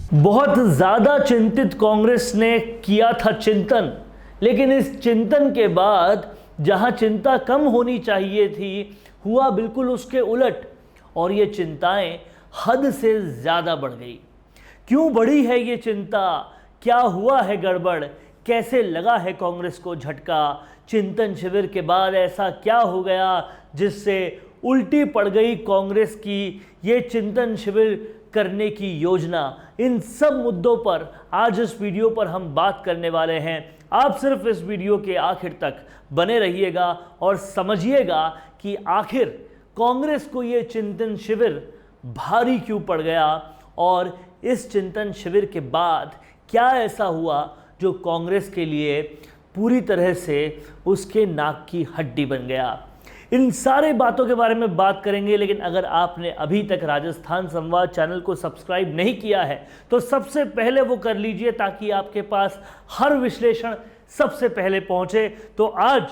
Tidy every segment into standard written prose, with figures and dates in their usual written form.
बहुत ज़्यादा चिंतित कांग्रेस ने किया था चिंतन, लेकिन इस चिंतन के बाद जहां चिंता कम होनी चाहिए थी हुआ बिल्कुल उसके उलट, और ये चिंताएं हद से ज़्यादा बढ़ गई। क्यों बढ़ी है ये चिंता? क्या हुआ है गड़बड़? कैसे लगा है कांग्रेस को झटका? चिंतन शिविर के बाद ऐसा क्या हो गया जिससे उल्टी पड़ गई कांग्रेस की ये चिंतन शिविर करने की योजना? इन सब मुद्दों पर आज इस वीडियो पर हम बात करने वाले हैं। आप सिर्फ इस वीडियो के आखिर तक बने रहिएगा और समझिएगा कि आखिर कांग्रेस को ये चिंतन शिविर भारी क्यों पड़ गया, और इस चिंतन शिविर के बाद क्या ऐसा हुआ जो कांग्रेस के लिए पूरी तरह से उसके नाक की हड्डी बन गया। इन सारे बातों के बारे में बात करेंगे, लेकिन अगर आपने अभी तक राजस्थान संवाद चैनल को सब्सक्राइब नहीं किया है तो सबसे पहले वो कर लीजिए, ताकि आपके पास हर विश्लेषण सबसे पहले पहुंचे। तो आज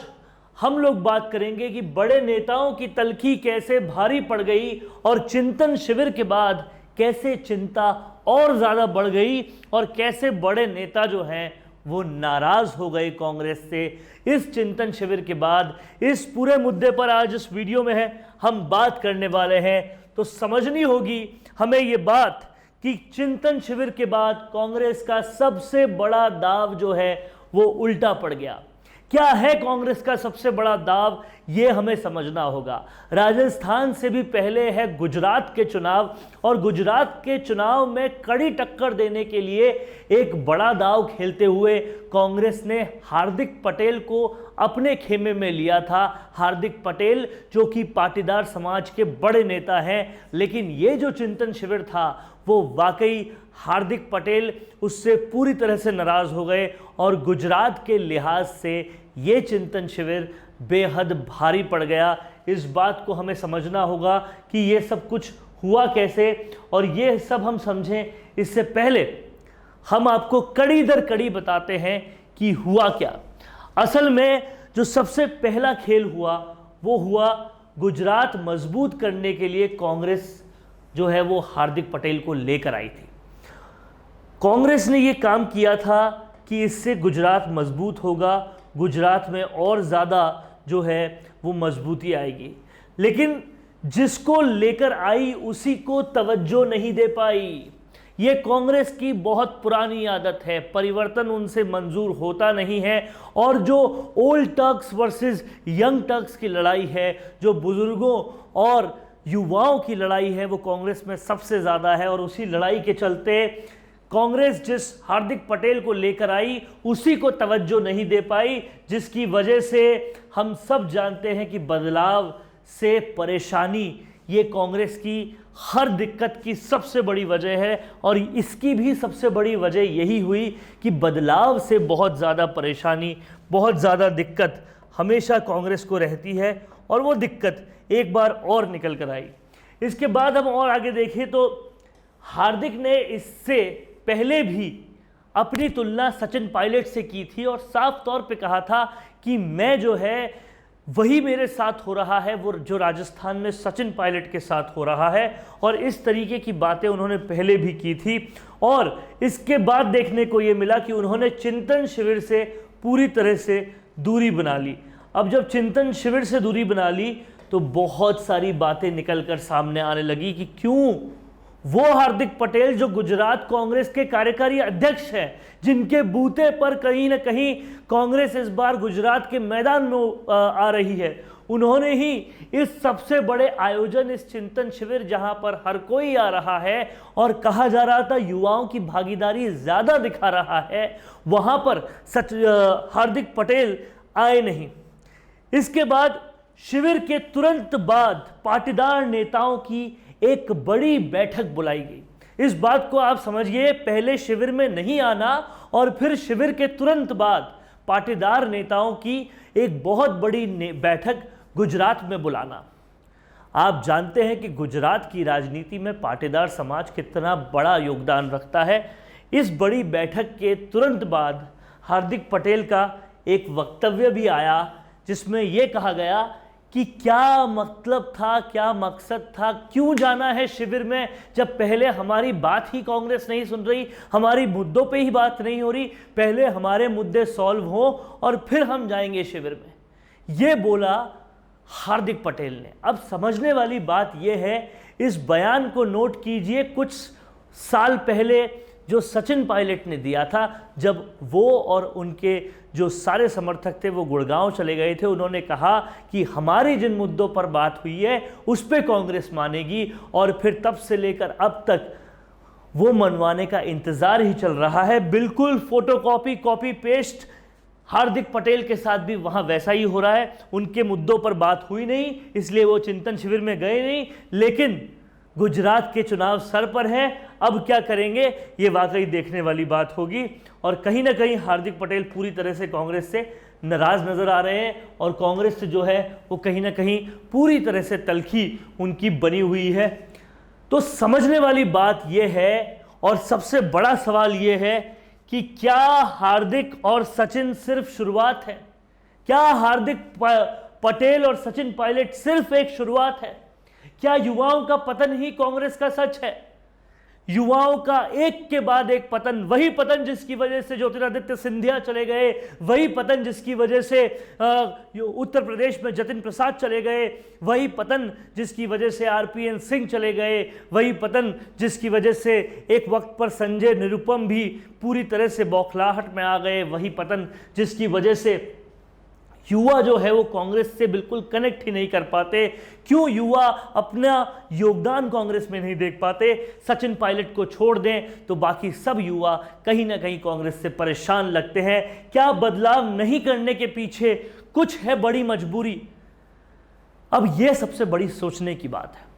हम लोग बात करेंगे कि बड़े नेताओं की तलखी कैसे भारी पड़ गई और चिंतन शिविर के बाद कैसे चिंता और ज़्यादा बढ़ गई, और कैसे बड़े नेता जो हैं वो नाराज़ हो गए कांग्रेस से इस चिंतन शिविर के बाद। इस पूरे मुद्दे पर आज इस वीडियो में है हम बात करने वाले हैं। तो समझनी होगी हमें ये बात कि चिंतन शिविर के बाद कांग्रेस का सबसे बड़ा दाव जो है वो उल्टा पड़ गया। क्या है कांग्रेस का सबसे बड़ा दाव, ये हमें समझना होगा। राजस्थान से भी पहले है गुजरात के चुनाव, और गुजरात के चुनाव में कड़ी टक्कर देने के लिए एक बड़ा दाव खेलते हुए कांग्रेस ने हार्दिक पटेल को अपने खेमे में लिया था। हार्दिक पटेल जो कि पाटीदार समाज के बड़े नेता हैं, लेकिन ये जो चिंतन शिविर था वो वाकई हार्दिक पटेल उससे पूरी तरह से नाराज हो गए, और गुजरात के लिहाज से ये चिंतन शिविर बेहद भारी पड़ गया। इस बात को हमें समझना होगा कि ये सब कुछ हुआ कैसे, और ये सब हम समझें इससे पहले हम आपको कड़ी दर कड़ी बताते हैं कि हुआ क्या। असल में जो सबसे पहला खेल हुआ वो हुआ गुजरात मजबूत करने के लिए कांग्रेस जो है वो हार्दिक पटेल को लेकर आई थी। कांग्रेस ने ये काम किया था कि इससे गुजरात मजबूत होगा, गुजरात में और ज़्यादा जो है वो मजबूती आएगी, लेकिन जिसको लेकर आई उसी को तवज्जो नहीं दे पाई। ये कांग्रेस की बहुत पुरानी आदत है, परिवर्तन उनसे मंजूर होता नहीं है, और जो old Turks versus young Turks की लड़ाई है, जो बुजुर्गों और युवाओं की लड़ाई है, वो कांग्रेस में सबसे ज़्यादा है। और उसी लड़ाई के चलते कांग्रेस जिस हार्दिक पटेल को लेकर आई उसी को तवज्जो नहीं दे पाई, जिसकी वजह से हम सब जानते हैं कि बदलाव से परेशानी ये कांग्रेस की हर दिक्कत की सबसे बड़ी वजह है। और इसकी भी सबसे बड़ी वजह यही हुई कि बदलाव से बहुत ज़्यादा परेशानी, बहुत ज़्यादा दिक्कत हमेशा कांग्रेस को रहती है, और वो दिक्कत एक बार और निकल कर आई। इसके बाद हम और आगे देखें तो हार्दिक ने इससे पहले भी अपनी तुलना सचिन पायलट से की थी, और साफ तौर पे कहा था कि मैं जो है वही मेरे साथ हो रहा है वो जो राजस्थान में सचिन पायलट के साथ हो रहा है, और इस तरीके की बातें उन्होंने पहले भी की थी। और इसके बाद देखने को ये मिला कि उन्होंने चिंतन शिविर से पूरी तरह से दूरी बना ली। अब जब चिंतन शिविर से दूरी बना ली तो बहुत सारी बातें निकल कर सामने आने लगी कि क्यों वो हार्दिक पटेल जो गुजरात कांग्रेस के कार्यकारी अध्यक्ष हैं, जिनके बूते पर कहीं ना कहीं कांग्रेस इस बार गुजरात के मैदान में आ रही है, उन्होंने ही इस सबसे बड़े आयोजन, इस चिंतन शिविर जहां पर हर कोई आ रहा है और कहा जा रहा था युवाओं की भागीदारी ज्यादा दिखा रहा है, वहां पर हार्दिक पटेल आए नहीं। इसके बाद शिविर के तुरंत बाद पाटीदार नेताओं की एक बड़ी बैठक बुलाई गई। इस बात को आप समझिए, पहले शिविर में नहीं आना और फिर शिविर के तुरंत बाद पाटीदार नेताओं की एक बहुत बड़ी बैठक गुजरात में बुलाना। आप जानते हैं कि गुजरात की राजनीति में पाटीदार समाज कितना बड़ा योगदान रखता है। इस बड़ी बैठक के तुरंत बाद हार्दिक पटेल का एक वक्तव्य भी आया, जिसमें यह कहा गया कि क्या मतलब था, क्या मकसद था, क्यों जाना है शिविर में, जब पहले हमारी बात ही कांग्रेस नहीं सुन रही, हमारी मुद्दों पे ही बात नहीं हो रही, पहले हमारे मुद्दे सॉल्व हो और फिर हम जाएंगे शिविर में। ये बोला हार्दिक पटेल ने। अब समझने वाली बात यह है, इस बयान को नोट कीजिए, कुछ साल पहले जो सचिन पायलट ने दिया था, जब वो और उनके जो सारे समर्थक थे वो गुड़गांव चले गए थे। उन्होंने कहा कि हमारी जिन मुद्दों पर बात हुई है उस पे कांग्रेस मानेगी, और फिर तब से लेकर अब तक वो मनवाने का इंतजार ही चल रहा है। बिल्कुल photocopy, copy paste Hardik Patel के साथ भी वहां वैसा ही हो रहा है। उनके मुद्दों पर बात हुई नहीं, इसलिए वो चिंतन शिविर में गए नहीं, लेकिन गुजरात के चुनाव सर पर है, अब क्या करेंगे ये वाकई देखने वाली बात होगी। और कहीं ना कहीं हार्दिक पटेल पूरी तरह से कांग्रेस से नाराज नजर आ रहे हैं, और कांग्रेस से जो है वो कहीं ना कहीं पूरी तरह से तलखी उनकी बनी हुई है। तो समझने वाली बात यह है, और सबसे बड़ा सवाल यह है कि क्या हार्दिक और सचिन सिर्फ शुरुआत है? क्या हार्दिक पटेल और सचिन पायलट सिर्फ एक शुरुआत है? क्या युवाओं का पतन ही कांग्रेस का सच है? युवाओं का एक के बाद एक पतन, वही पतन जिसकी वजह से ज्योतिरादित्य सिंधिया चले गए, वही पतन जिसकी वजह से उत्तर प्रदेश में जतिन प्रसाद चले गए, वही पतन जिसकी वजह से आरपीएन सिंह चले गए, वही पतन जिसकी वजह से एक वक्त पर संजय निरुपम भी पूरी तरह से बौखलाहट में आ गए, वही पतन जिसकी वजह से युवा जो है वो कांग्रेस से बिल्कुल कनेक्ट ही नहीं कर पाते। क्यों युवा अपना योगदान कांग्रेस में नहीं देख पाते? सचिन पायलट को छोड़ दें तो बाकी सब युवा कहीं ना कहीं कांग्रेस से परेशान लगते हैं। क्या बदलाव नहीं करने के पीछे कुछ है बड़ी मजबूरी? अब यह सबसे बड़ी सोचने की बात है।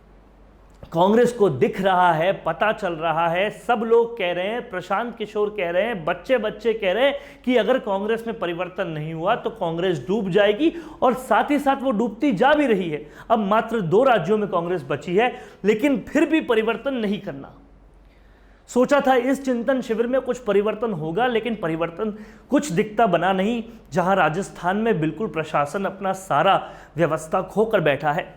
कांग्रेस को दिख रहा है, पता चल रहा है, सब लोग कह रहे हैं, प्रशांत किशोर कह रहे हैं, बच्चे कह रहे हैं कि अगर कांग्रेस में परिवर्तन नहीं हुआ तो कांग्रेस डूब जाएगी, और साथ ही साथ वो डूबती जा भी रही है। अब मात्र 2 राज्यों में कांग्रेस बची है, लेकिन फिर भी परिवर्तन नहीं करना। सोचा था इस चिंतन शिविर में कुछ परिवर्तन होगा, लेकिन परिवर्तन कुछ दिखता बना नहीं। जहां राजस्थान में बिल्कुल प्रशासन अपना सारा व्यवस्था खोकर बैठा है,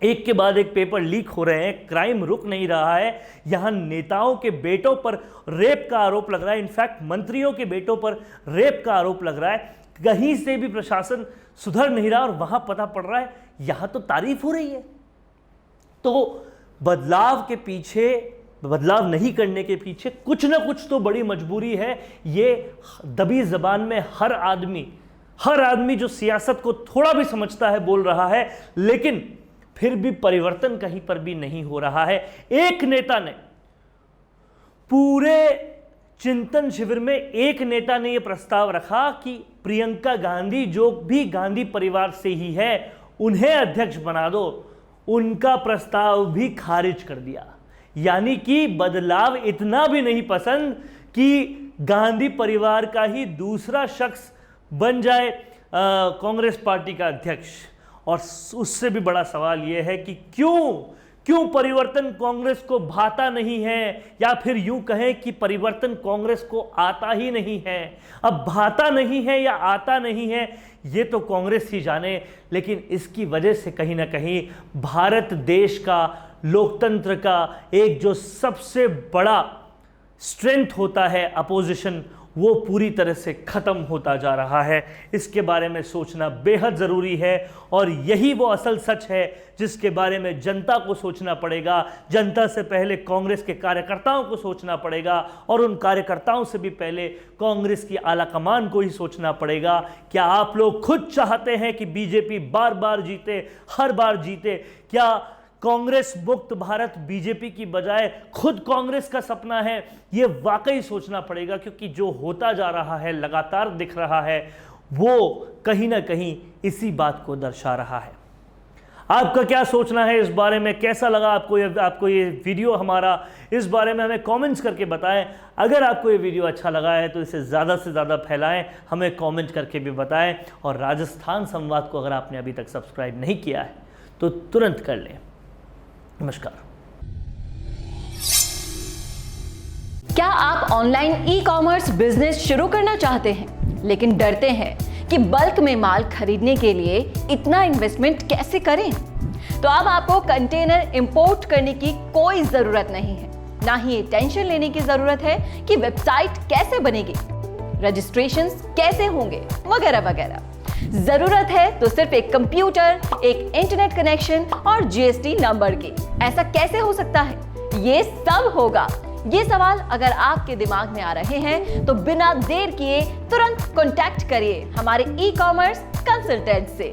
एक के बाद एक पेपर लीक हो रहे हैं, क्राइम रुक नहीं रहा है, यहां नेताओं के बेटों पर रेप का आरोप लग रहा है, इनफैक्ट मंत्रियों के बेटों पर रेप का आरोप लग रहा है, कहीं से भी प्रशासन सुधर नहीं रहा, और वहां पता पड़ रहा है यहां तो तारीफ हो रही है। तो बदलाव के पीछे, बदलाव नहीं करने के पीछे कुछ ना कुछ तो बड़ी मजबूरी है। ये दबी जबान में हर आदमी जो सियासत को थोड़ा भी समझता है बोल रहा है, लेकिन फिर भी परिवर्तन कहीं पर भी नहीं हो रहा है। एक नेता ने पूरे चिंतन शिविर में, एक नेता ने यह प्रस्ताव रखा कि प्रियंका गांधी जो भी गांधी परिवार से ही है उन्हें अध्यक्ष बना दो। उनका प्रस्ताव भी खारिज कर दिया। यानी कि बदलाव इतना भी नहीं पसंद कि गांधी परिवार का ही दूसरा शख्स बन जाए कांग्रेस पार्टी का अध्यक्ष। और उससे भी बड़ा सवाल यह है कि क्यों परिवर्तन कांग्रेस को भाता नहीं है, या फिर यूं कहें कि परिवर्तन कांग्रेस को आता ही नहीं है। अब भाता नहीं है या आता नहीं है ये तो कांग्रेस ही जाने, लेकिन इसकी वजह से कहीं ना कहीं भारत देश का, लोकतंत्र का एक जो सबसे बड़ा स्ट्रेंथ होता है अपोजिशन, वो पूरी तरह से खत्म होता जा रहा है। इसके बारे में सोचना बेहद ज़रूरी है, और यही वो असल सच है जिसके बारे में जनता को सोचना पड़ेगा। जनता से पहले कांग्रेस के कार्यकर्ताओं को सोचना पड़ेगा, और उन कार्यकर्ताओं से भी पहले कांग्रेस की आला कमान को ही सोचना पड़ेगा। क्या आप लोग खुद चाहते हैं कि बीजेपी बार बार जीते, हर बार जीते? क्या कांग्रेस मुक्त भारत बीजेपी की बजाय खुद कांग्रेस का सपना है? ये वाकई सोचना पड़ेगा, क्योंकि जो होता जा रहा है, लगातार दिख रहा है, वो कहीं ना कहीं इसी बात को दर्शा रहा है। आपका क्या सोचना है इस बारे में? कैसा लगा आपको ये वीडियो हमारा? इस बारे में हमें कमेंट्स करके बताएं। अगर आपको ये वीडियो अच्छा लगा है तो इसे ज़्यादा से ज़्यादा फैलाएं, हमें कमेंट करके भी बताएं। और राजस्थान संवाद को अगर आपने अभी तक सब्सक्राइब नहीं किया है तो तुरंत कर लें। नमस्कार। क्या आप ऑनलाइन ई कॉमर्स बिजनेस शुरू करना चाहते हैं लेकिन डरते हैं कि बल्क में माल खरीदने के लिए इतना इन्वेस्टमेंट कैसे करें। तो अब आपको कंटेनर इंपोर्ट करने की कोई जरूरत नहीं है, ना ही ये टेंशन लेने की जरूरत है कि वेबसाइट कैसे बनेगी, रजिस्ट्रेशंस कैसे होंगे, वगैरह वगैरह। जरूरत है तो सिर्फ एक कंप्यूटर, एक इंटरनेट कनेक्शन और जीएसटी नंबर की। ऐसा कैसे हो सकता है? ये सब होगा। ये सवाल अगर आपके दिमाग में आ रहे हैं तो बिना देर किए तुरंत कांटेक्ट करिए हमारे ई-कॉमर्स कंसल्टेंट से।